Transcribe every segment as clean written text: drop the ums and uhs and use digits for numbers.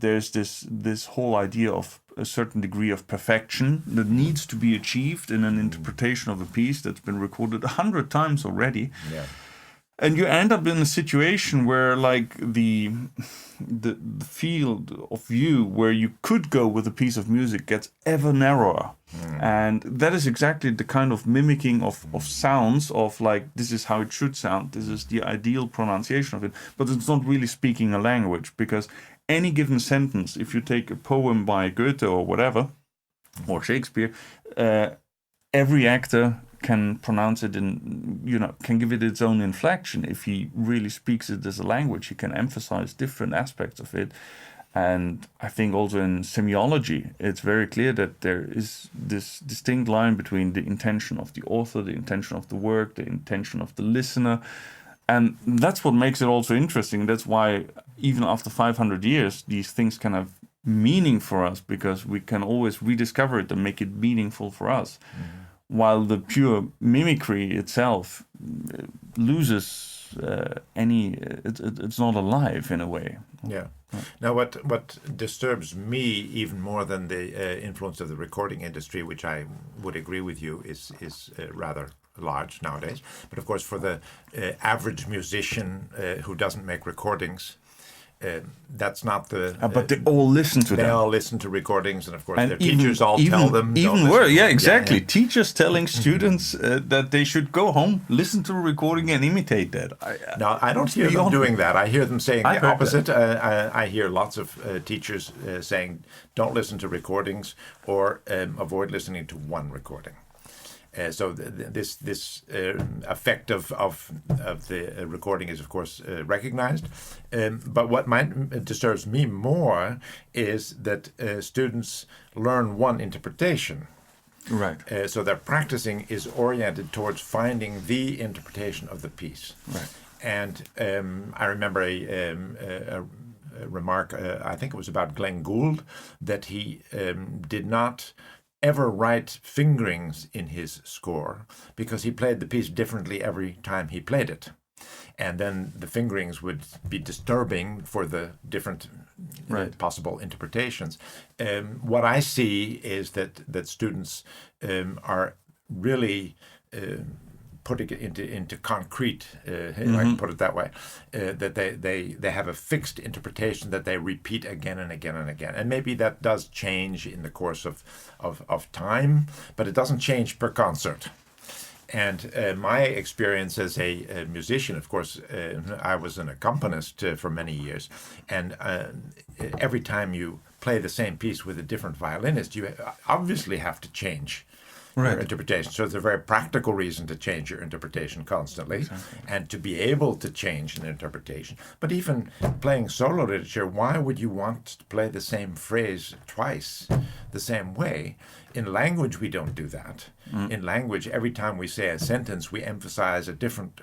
there's this whole idea of a certain degree of perfection that needs to be achieved in an interpretation of a piece that's been recorded 100 times already. Yeah. And you end up in a situation where, like, the field of view where you could go with a piece of music gets ever narrower. And that is exactly the kind of mimicking of sounds of, like, this is how it should sound, this is the ideal pronunciation of it, but it's not really speaking a language, because any given sentence, if you take a poem by Goethe or whatever, or Shakespeare, every actor can pronounce it in, can give it its own inflection. If he really speaks it as a language, he can emphasize different aspects of it. And I think also in semiology, it's very clear that there is this distinct line between the intention of the author, the intention of the work, the intention of the listener. And that's what makes it also interesting. That's why even after 500 years, these things can have meaning for us, because we can always rediscover it and make it meaningful for us. While the pure mimicry itself loses it's not alive in a way. Yeah. Now, what disturbs me even more than the influence of the recording industry, which I would agree with you, is rather large nowadays. But of course, for the average musician who doesn't make recordings, that's not the. But they all listen to them. They all listen to recordings, and of course, their teachers all tell them. Even worse, yeah, exactly. Yeah. Teachers telling students that they should go home, listen to a recording, and imitate that. No, I don't hear them doing that. I hear them saying the opposite. I hear lots of teachers saying, "Don't listen to recordings," or avoid listening to one recording. So this effect of the recording is, of course, recognized. But what disturbs me more is that students learn one interpretation. Right. So their practicing is oriented towards finding the interpretation of the piece. Right. And I remember a remark, I think it was about Glenn Gould, that he did not ever write fingerings in his score because he played the piece differently every time he played it. And then the fingerings would be disturbing for the different possible interpretations. What I see is that students are really putting it into concrete, I can put it that way, that they have a fixed interpretation that they repeat again and again and again. And maybe that does change in the course of time, but it doesn't change per concert. And my experience as a musician, of course, I was an accompanist for many years, and every time you play the same piece with a different violinist, you obviously have to change your interpretation. So it's a very practical reason to change your interpretation constantly, and to be able to change an interpretation. But even playing solo literature, why would you want to play the same phrase twice the same way? In language, we don't do that. In language, every time we say a sentence, we emphasize a different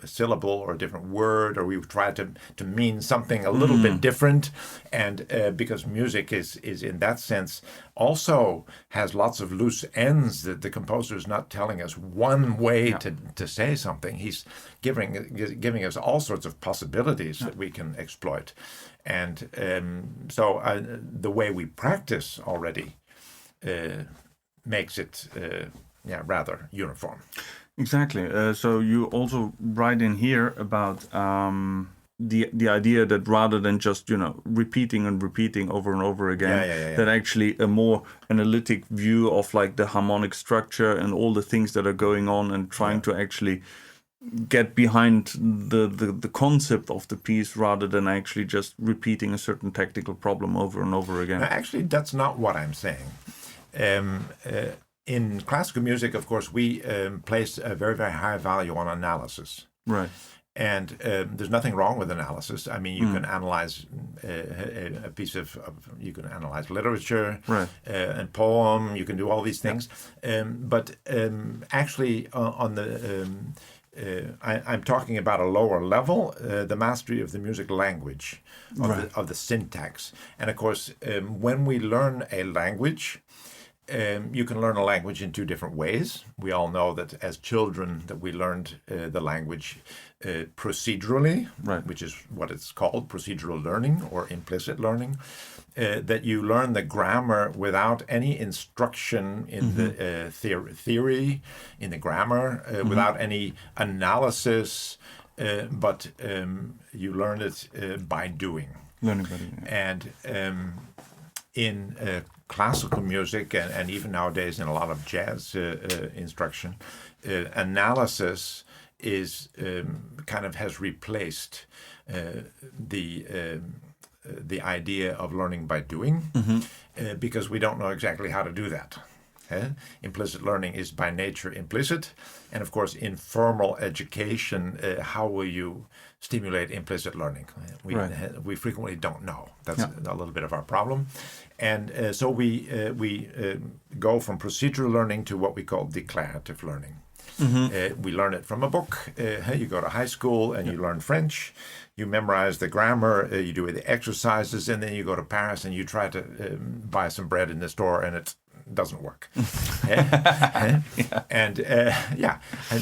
syllable or a different word, or we try to mean something a little bit different. And because music is in that sense also has lots of loose ends, that the composer is not telling us one way to say something. He's giving us all sorts of possibilities that we can exploit. And so the way we practice already makes it rather uniform. Exactly. So you also write in here about the idea that rather than just repeating and repeating over and over again, that actually a more analytic view of like the harmonic structure and all the things that are going on, and trying to actually get behind the concept of the piece rather than actually just repeating a certain technical problem over and over again. Now, actually, that's not what I'm saying. In classical music, of course, we place a very, very high value on analysis. Right. And there's nothing wrong with analysis. I mean, you can analyze a piece of you can analyze literature and poem. You can do all these things. But actually, on the I'm talking about a lower level, the mastery of the music language, of the syntax. And of course, when we learn a language, You can learn a language in two different ways. We all know that as children that we learned the language procedurally, Right. which is what it's called, procedural learning or implicit learning. That you learn the grammar without any instruction in the theory, in the grammar, without any analysis, but you learn it by doing. Learning by doing. And in classical music, and even nowadays in a lot of jazz instruction, analysis is kind of has replaced the idea of learning by doing, because we don't know exactly how to do that. Implicit learning is by nature implicit, and of course in formal education, how will you stimulate implicit learning? We frequently don't know. That's a little bit of our problem, and so we go from procedural learning to what we call declarative learning. We learn it from a book. You go to high school and you learn French. You memorize the grammar. You do the exercises, and then you go to Paris and you try to buy some bread in the store, and it doesn't work. And and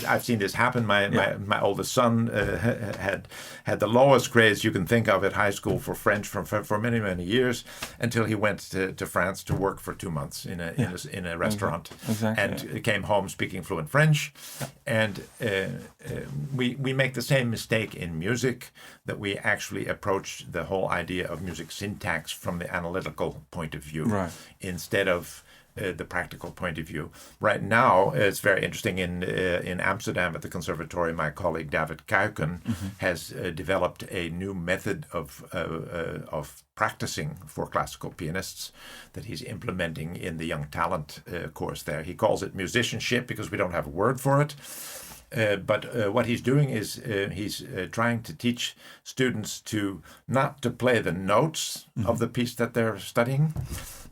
I've seen this happen. My oldest son had the lowest grades you can think of at high school for French for many years, until he went to France to work for 2 months in a restaurant, and came home speaking fluent French. And we make the same mistake in music, that we actually approach the whole idea of music syntax from the analytical point of view, instead of the practical point of view. Right now, it's very interesting in Amsterdam at the conservatory. My colleague David Kuiken has developed a new method of practicing for classical pianists that he's implementing in the Young Talent course there. He calls it musicianship because we don't have a word for it. But what he's doing is he's trying to teach students not to play the notes of the piece that they're studying,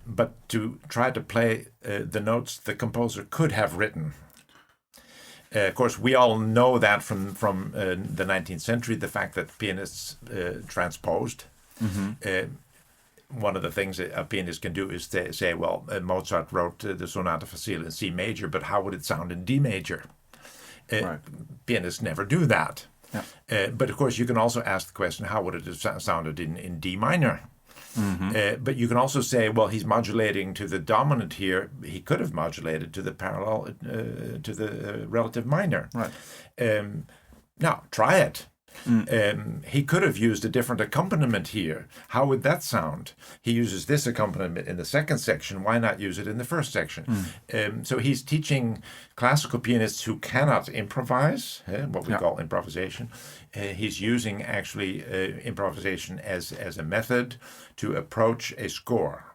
but to try to play the notes the composer could have written. Of course, we all know that from the 19th century, the fact that pianists transposed. One of the things that a pianist can do is say, well, Mozart wrote the Sonata Facile in C major, but how would it sound in D major? Pianists never do that. But of course, you can also ask the question, how would it have sounded in D minor? But you can also say, well, he's modulating to the dominant here. He could have modulated to the parallel, to the relative minor. Now, try it. He could have used a different accompaniment here. How would that sound? He uses this accompaniment in the second section. Why not use it in the first section? So he's teaching classical pianists who cannot improvise, what we call improvisation. He's using actually improvisation as a method to approach a score.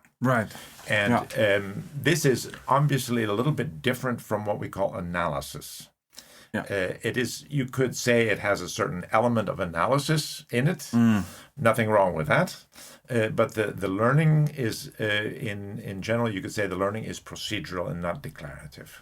And this is obviously a little bit different from what we call analysis. It is, you could say it has a certain element of analysis in it. Nothing wrong with that. But the learning is, in general, you could say the learning is procedural and not declarative.